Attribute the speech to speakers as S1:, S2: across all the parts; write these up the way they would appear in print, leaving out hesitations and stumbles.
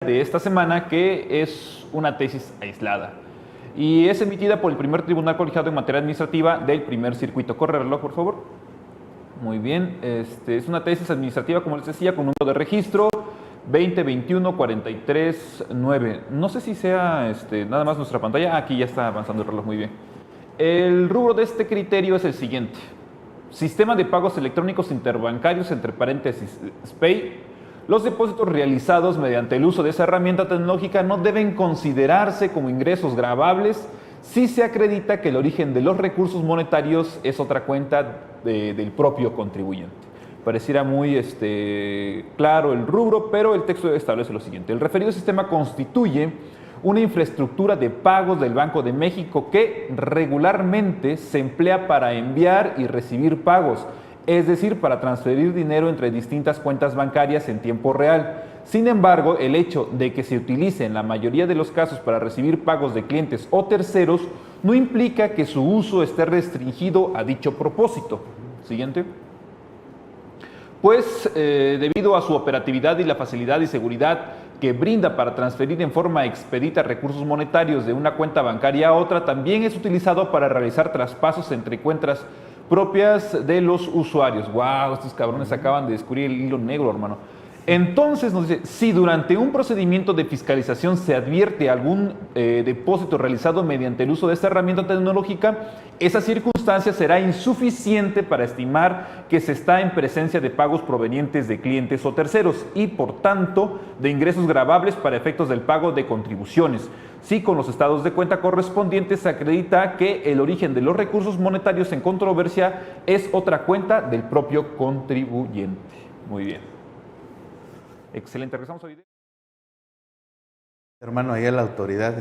S1: de esta semana, que es una tesis aislada y es emitida por el primer tribunal colegiado en materia administrativa del primer circuito. Corre el reloj, por favor. Muy bien, es una tesis administrativa, como les decía, con número de registro 2021-43-9. No sé si sea nada más nuestra pantalla. Aquí ya está avanzando el reloj, muy bien. El rubro de este criterio es el siguiente: sistema de pagos electrónicos interbancarios, entre paréntesis, SPEI. Los depósitos realizados mediante el uso de esa herramienta tecnológica no deben considerarse como ingresos gravables si se acredita que el origen de los recursos monetarios es otra cuenta del propio contribuyente. Pareciera muy claro el rubro, pero el texto establece lo siguiente: el referido sistema constituye una infraestructura de pagos del Banco de México que regularmente se emplea para enviar y recibir pagos, es decir, para transferir dinero entre distintas cuentas bancarias en tiempo real. Sin embargo, el hecho de que se utilice en la mayoría de los casos para recibir pagos de clientes o terceros no implica que su uso esté restringido a dicho propósito. Siguiente. Pues debido a su operatividad y la facilidad y seguridad que brinda para transferir en forma expedita recursos monetarios de una cuenta bancaria a otra, también es utilizado para realizar traspasos entre cuentas propias de los usuarios. ¡Wow! Estos cabrones acaban de descubrir el hilo negro, hermano. Entonces nos dice: si durante un procedimiento de fiscalización se advierte algún depósito realizado mediante el uso de esta herramienta tecnológica, esa circunstancia será insuficiente para estimar que se está en presencia de pagos provenientes de clientes o terceros y, por tanto, de ingresos gravables para efectos del pago de contribuciones. Si con los estados de cuenta correspondientes se acredita que el origen de los recursos monetarios en controversia es otra cuenta del propio contribuyente. Muy bien. Excelente, regresamos a video.
S2: Hermano, ahí a la autoridad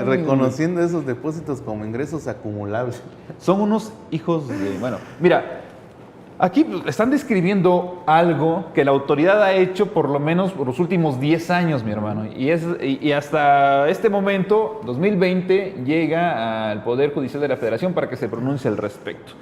S2: reconociendo esos depósitos como ingresos acumulables.
S1: Son unos hijos de... Bueno, mira, aquí están describiendo algo que la autoridad ha hecho por lo menos por los últimos 10 años, mi hermano. Y hasta este momento, 2020, llega al Poder Judicial de la Federación para que se pronuncie al respecto.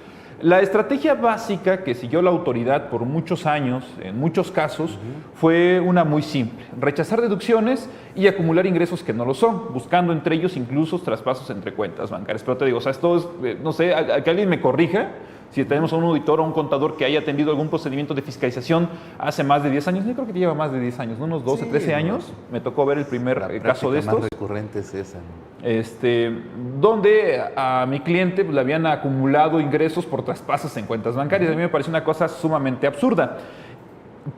S1: La estrategia básica que siguió la autoridad por muchos años, en muchos casos, fue una muy simple: rechazar deducciones y acumular ingresos que no lo son, buscando entre ellos incluso traspasos entre cuentas bancarias. Pero te digo, o sea, esto es, no sé, que alguien me corrija. Si tenemos a un auditor o un contador que haya atendido algún procedimiento de fiscalización hace más de 10 años, yo creo que lleva más de 10 años, ¿no? Unos 12, 13 años, me tocó ver el primer caso de estos.
S2: La más recurrente es esa, ¿no?
S1: Donde a mi cliente le habían acumulado ingresos por traspasos en cuentas bancarias. A mí me parece una cosa sumamente absurda,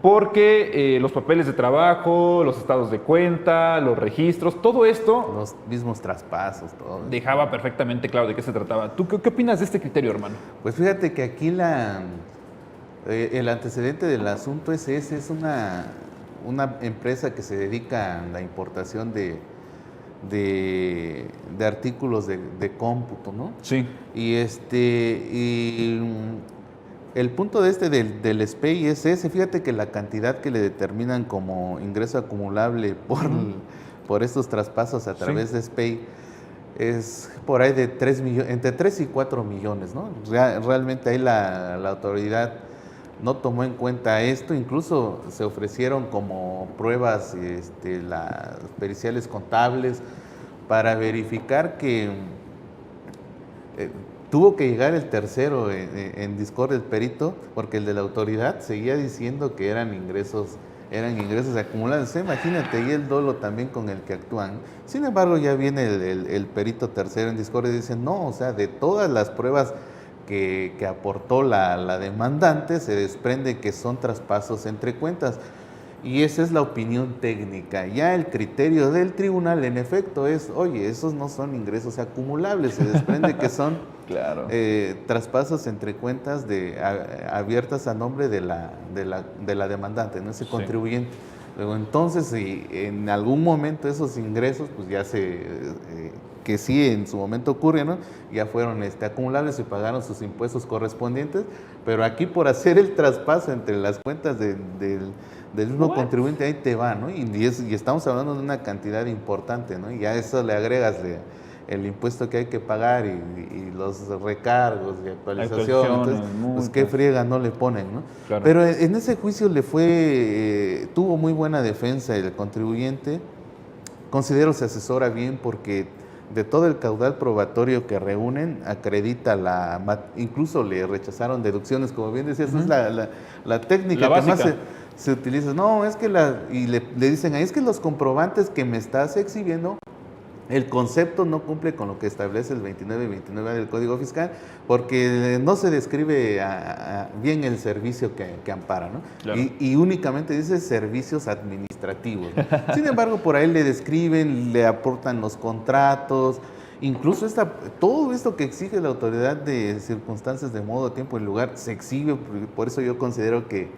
S1: porque los papeles de trabajo, los estados de cuenta, los registros, todo esto...
S2: Los mismos traspasos, todo.
S1: Dejaba perfectamente claro de qué se trataba. ¿Tú qué opinas de este criterio, hermano?
S2: Pues fíjate que aquí el antecedente del asunto es ese: es una empresa que se dedica a la importación de artículos de cómputo, ¿no?
S1: Sí.
S2: Y el punto del SPEI es ese. Fíjate que la cantidad que le determinan como ingreso acumulable por estos traspasos a través de SPEI es por ahí de entre 3 y 4 millones, ¿no? Realmente ahí la autoridad no tomó en cuenta esto. Incluso se ofrecieron como pruebas las periciales contables para verificar que tuvo que llegar el tercero en discordia, el perito, porque el de la autoridad seguía diciendo que eran ingresos acumulados. Imagínate, y el dolo también con el que actúan. Sin embargo, ya viene el perito tercero en discordia y dice: no, o sea, de todas las pruebas que aportó la demandante, se desprende que son traspasos entre cuentas. Y esa es la opinión técnica. Ya el criterio del tribunal, en efecto, es: oye, esos no son ingresos acumulables, se desprende que son
S1: claro,
S2: traspasos entre cuentas abiertas a nombre de la demandante, ¿no? Ese contribuyente. Luego, entonces, si en algún momento esos ingresos, pues ya que sí en su momento ocurre, ¿no? Ya fueron acumulables y pagaron sus impuestos correspondientes, pero aquí por hacer el traspaso entre las cuentas del mismo contribuyente, ahí te va, ¿no? Y estamos hablando de una cantidad importante, ¿no? Y a eso le agregas el impuesto que hay que pagar y los recargos y actualización, entonces, pues qué friega no le ponen, ¿no?
S1: Claro.
S2: Pero en ese juicio tuvo muy buena defensa el contribuyente. Considero se asesora bien porque de todo el caudal probatorio que reúnen, acredita incluso le rechazaron deducciones, como bien decías, es la técnica
S1: La
S2: que más
S1: básica.
S2: se utiliza. No, es que y le dicen ahí, es que los comprobantes que me estás exhibiendo, el concepto no cumple con lo que establece el 29 y 29 del Código Fiscal, porque no se describe bien el servicio que ampara, ¿no?
S1: Claro.
S2: Y únicamente dice servicios administrativos, ¿no? Sin embargo, por ahí le describen, le aportan los contratos, incluso todo esto que exige la autoridad de circunstancias de modo, tiempo y lugar, se exhibe. Por eso yo considero que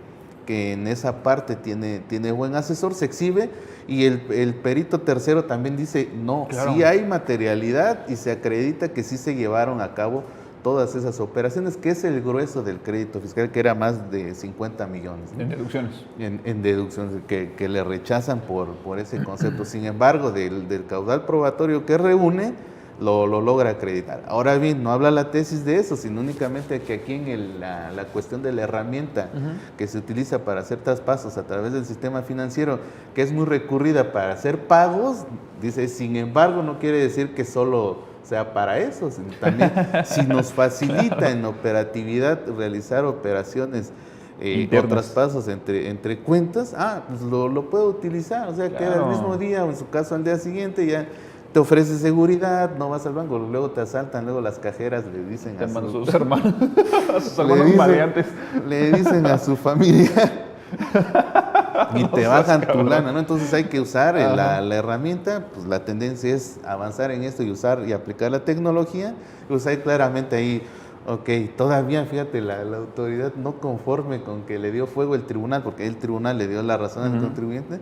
S2: en esa parte tiene buen asesor, se exhibe, y el perito tercero también dice, no,
S1: claro,
S2: sí hay materialidad y se acredita que sí se llevaron a cabo todas esas operaciones, que es el grueso del crédito fiscal, que era más de 50 millones, ¿no?
S1: En deducciones.
S2: En deducciones, que le rechazan por ese concepto. Sin embargo, del caudal probatorio que reúne, lo logra acreditar. Ahora bien, no habla la tesis de eso, sino únicamente que aquí en la cuestión de la herramienta que se utiliza para hacer traspasos a través del sistema financiero, que es muy recurrida para hacer pagos, dice, sin embargo, no quiere decir que solo sea para eso, sino también si nos facilita en operatividad realizar operaciones o traspasos entre cuentas, pues lo puedo utilizar, o sea,
S1: claro,
S2: que el mismo día o en su caso al día siguiente ya te ofrece seguridad, no vas al banco, luego te asaltan, luego las cajeras le dicen a
S1: sus hermanos, a sus hermanos maleantes.
S2: Le dicen a su familia y te bajan tu lana, ¿no? Entonces hay que usar la herramienta, pues la tendencia es avanzar en esto y usar y aplicar la tecnología. Pues hay claramente ahí, ok, todavía, fíjate, la autoridad no conforme con que le dio fuego el tribunal, porque el tribunal le dio la razón al contribuyente,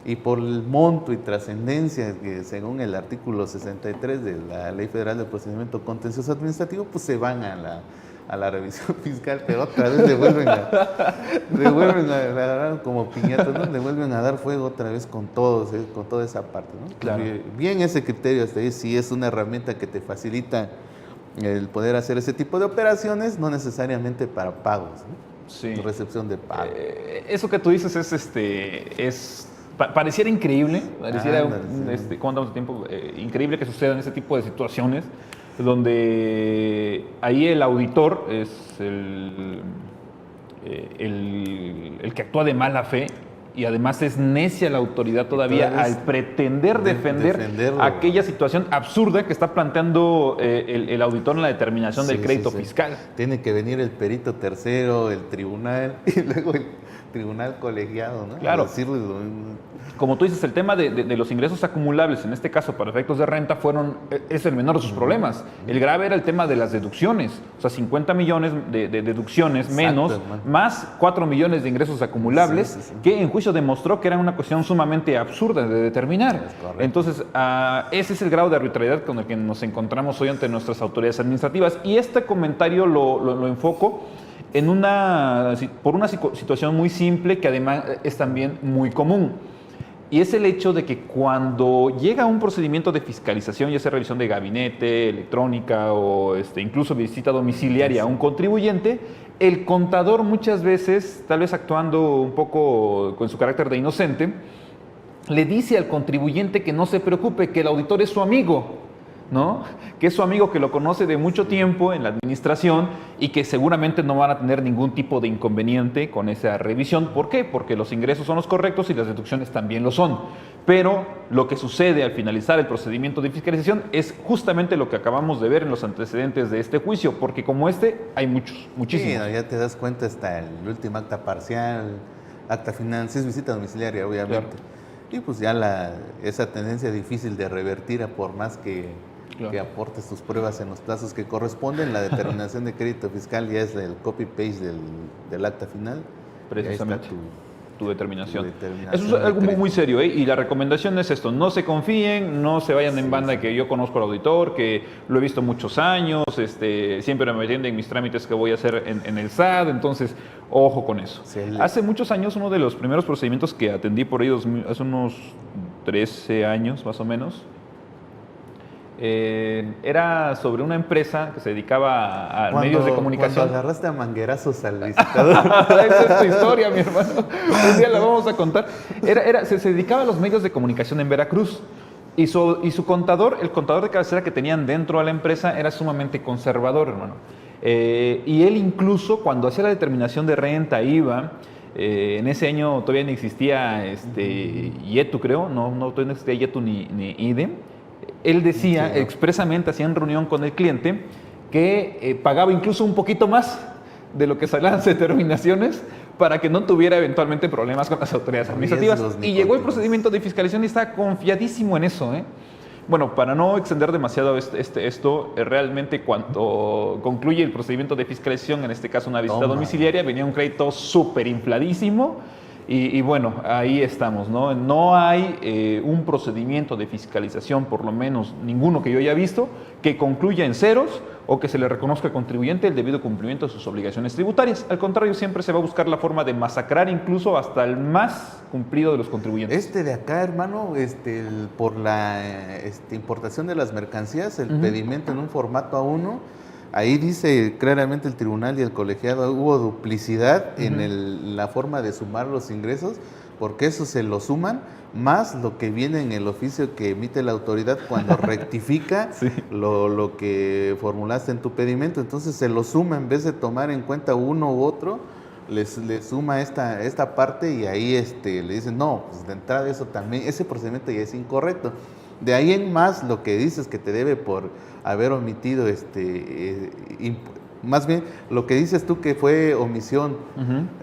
S2: y por el monto y trascendencia que según el artículo 63 de la Ley Federal de Procedimiento Contencioso Administrativo, pues se van a la revisión fiscal, pero otra vez le vuelven a agarrar como piñatas, ¿no? Le vuelven a dar fuego otra vez con toda esa parte, ¿no?
S1: Claro.
S2: Bien ese criterio hasta ahí, sí es una herramienta que te facilita el poder hacer ese tipo de operaciones, no necesariamente para pagos, ¿no?
S1: Sí.
S2: Recepción de pago.
S1: Eso que tú dices pareciera increíble, ¿cómo andamos de tiempo? Increíble que sucedan ese tipo de situaciones, donde ahí el auditor es el que actúa de mala fe, y además es necia la autoridad todavía al pretender defender aquella situación absurda que está planteando el auditor en la determinación del crédito fiscal.
S2: Tiene que venir el perito tercero, el tribunal y luego el tribunal colegiado, ¿no?
S1: Claro. Como tú dices, el tema de los ingresos acumulables, en este caso para efectos de renta, es el menor de sus problemas. El grave era el tema de las deducciones. O sea, 50 millones de deducciones menos, más 4 millones de ingresos acumulables, que en juicio demostró que era una cuestión sumamente absurda de determinar. Entonces, ese es el grado de arbitrariedad con el que nos encontramos hoy ante nuestras autoridades administrativas. Y este comentario lo enfoco por una situación muy simple que además es también muy común. Y es el hecho de que cuando llega un procedimiento de fiscalización, ya sea revisión de gabinete, electrónica o incluso visita domiciliaria a un contribuyente, el contador muchas veces, tal vez actuando un poco con su carácter de inocente, le dice al contribuyente que no se preocupe, que el auditor es su amigo, ¿no? Que es su amigo, que lo conoce de mucho tiempo en la administración y que seguramente no van a tener ningún tipo de inconveniente con esa revisión. ¿Por qué? Porque los ingresos son los correctos y las deducciones también lo son. Pero lo que sucede al finalizar el procedimiento de fiscalización es justamente lo que acabamos de ver en los antecedentes de este juicio, porque como hay muchísimos.
S2: Sí, ya te das cuenta hasta el último acta parcial, acta final, si es visita domiciliaria, obviamente. Claro. Y pues ya esa tendencia difícil de revertir, por más que aportes tus pruebas en los plazos que corresponden, la determinación de crédito fiscal ya es el copy-paste del acta final.
S1: Precisamente. Tu determinación. Eso es algo muy serio, ¿eh? Y la recomendación es esto: no se confíen, no se vayan en banda que yo conozco al auditor, que lo he visto muchos años, siempre me atienden en mis trámites que voy a hacer en el SAT, entonces ojo con eso. Hace muchos años, uno de los primeros procedimientos que atendí por ahí, hace unos 13 años más o menos, Era sobre una empresa que se dedicaba a medios de comunicación.
S2: Cuando agarraste a manguerazos al visitador.
S1: Esa es tu historia, mi hermano. Un día la vamos a contar. Se dedicaba a los medios de comunicación en Veracruz. Y su contador, el contador de cabecera que tenían dentro de la empresa, era sumamente conservador, hermano. Y él incluso, cuando hacía la determinación de renta, IVA, en ese año todavía no existía YETU, creo, todavía no existía YETU ni IDE. Él decía, sí, expresamente, hacía en reunión con el cliente, que pagaba incluso un poquito más de lo que salían las determinaciones para que no tuviera eventualmente problemas con las autoridades administrativas. Y llegó el procedimiento de fiscalización y está confiadísimo en eso, ¿eh? Bueno, para no extender demasiado esto, realmente cuando concluye el procedimiento de fiscalización, en este caso una visita domiciliaria, venía un crédito súper infladísimo. Y bueno, ahí estamos, ¿no? No hay un procedimiento de fiscalización, por lo menos ninguno que yo haya visto, que concluya en ceros o que se le reconozca al contribuyente el debido cumplimiento de sus obligaciones tributarias. Al contrario, siempre se va a buscar la forma de masacrar incluso hasta el más cumplido de los contribuyentes.
S2: Este de acá, hermano, por la importación de las mercancías, el pedimento en un formato A1, ahí dice claramente el tribunal y el colegiado, hubo duplicidad en la forma de sumar los ingresos, porque eso se lo suman, más lo que viene en el oficio que emite la autoridad cuando rectifica sí, lo que formulaste en tu pedimento. Entonces se lo suma, en vez de tomar en cuenta uno u otro, les suma esta parte y ahí le dicen, no, pues de entrada eso también, ese procedimiento ya es incorrecto. De ahí en más, lo que dices que te debe por haber omitido, más bien, lo que dices tú que fue omisión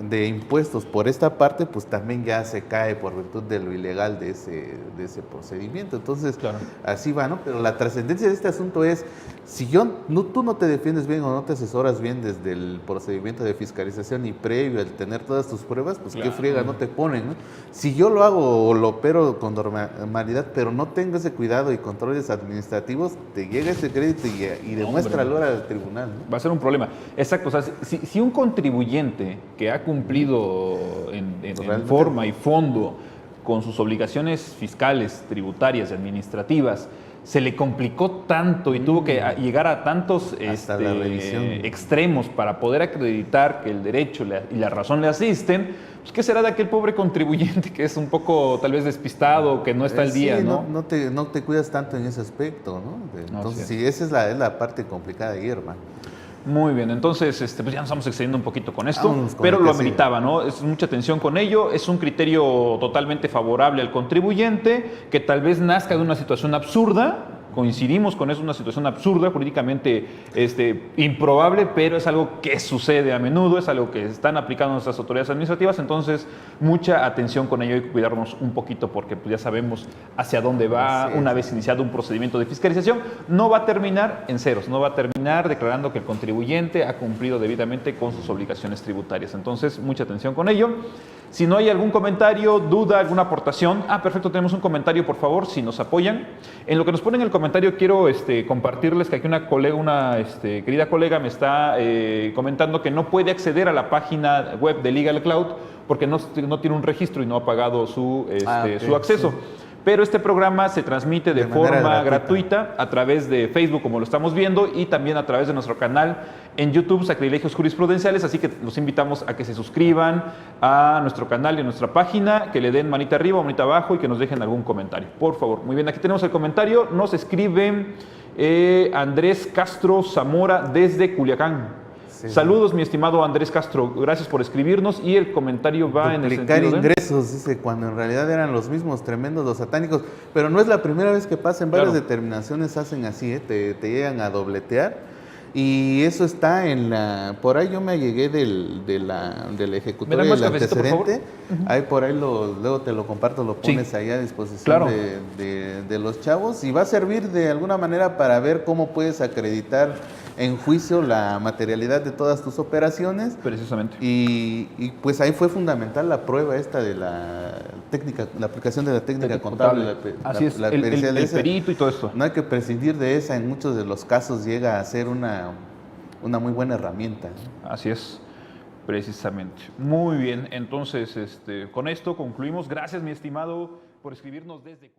S2: de impuestos por esta parte, pues también ya se cae por virtud de lo ilegal de ese procedimiento. Entonces, claro, así va, ¿no? Pero la trascendencia de este asunto es, si tú no te defiendes bien o no te asesoras bien desde el procedimiento de fiscalización y previo al tener todas tus pruebas, pues claro, qué friega no te ponen, ¿no? Si yo lo hago o lo opero con normalidad, pero no tengo ese cuidado y controles administrativos, te llega ese crédito y demuéstralo al tribunal, ¿no?
S1: Va a ser un problema. Exacto. O sea, si un contribuyente que ha cumplido en forma y fondo con sus obligaciones fiscales, tributarias y administrativas, se le complicó tanto y tuvo que llegar a tantos extremos para poder acreditar que el derecho y la razón le asisten, pues ¿qué será de aquel pobre contribuyente que es un poco tal vez despistado, que no está al día,
S2: sí,
S1: ¿no?
S2: No te cuidas tanto en ese aspecto, ¿no? Entonces, sí, esa es la parte complicada ahí, hermano.
S1: Muy bien, entonces pues ya nos estamos excediendo un poquito con esto, pero lo ameritaba, ¿no? Es mucha atención con ello, es un criterio totalmente favorable al contribuyente, que tal vez nazca de una situación absurda, coincidimos con eso, una situación absurda, jurídicamente improbable, pero es algo que sucede a menudo, es algo que están aplicando nuestras autoridades administrativas, entonces mucha atención con ello y cuidarnos un poquito porque pues, ya sabemos hacia dónde va una vez iniciado un procedimiento de fiscalización. No va a terminar en ceros, no va a terminar declarando que el contribuyente ha cumplido debidamente con sus obligaciones tributarias, entonces mucha atención con ello. Si no hay algún comentario, duda, alguna aportación, perfecto, tenemos un comentario, por favor, si nos apoyan. En lo que nos ponen en el comentario, quiero compartirles que aquí una querida colega me está comentando que no puede acceder a la página web de Legal Cloud porque no tiene un registro y no ha pagado su acceso. Sí. Pero este programa se transmite de forma gratuita a través de Facebook, como lo estamos viendo, y también a través de nuestro canal en YouTube, Sacrilegios Jurisprudenciales, así que los invitamos a que se suscriban a nuestro canal y a nuestra página, que le den manita arriba o manita abajo y que nos dejen algún comentario, por favor. Muy bien, aquí tenemos el comentario, nos escribe Andrés Castro Zamora desde Culiacán. Sí. Saludos, mi estimado Andrés Castro, gracias por escribirnos y el comentario va en el sentido de...
S2: ingresos, dice, cuando en realidad eran los mismos, tremendos los satánicos, pero no es la primera vez que pasa, en varias determinaciones hacen así, te llegan a dobletear y eso está en la... Por ahí yo me llegué del ejecutorio del antecedente, ahí por ahí luego te lo comparto, lo pones ahí a disposición de los chavos y va a servir de alguna manera para ver cómo puedes acreditar en juicio la materialidad de todas tus operaciones.
S1: Precisamente.
S2: Y pues ahí fue fundamental la prueba esta de la técnica, la aplicación de la técnica contable.
S1: Así es, el perito y todo esto.
S2: No hay que prescindir de esa, en muchos de los casos llega a ser una muy buena herramienta.
S1: Así es, precisamente. Muy bien, entonces con esto concluimos. Gracias, mi estimado, por escribirnos desde...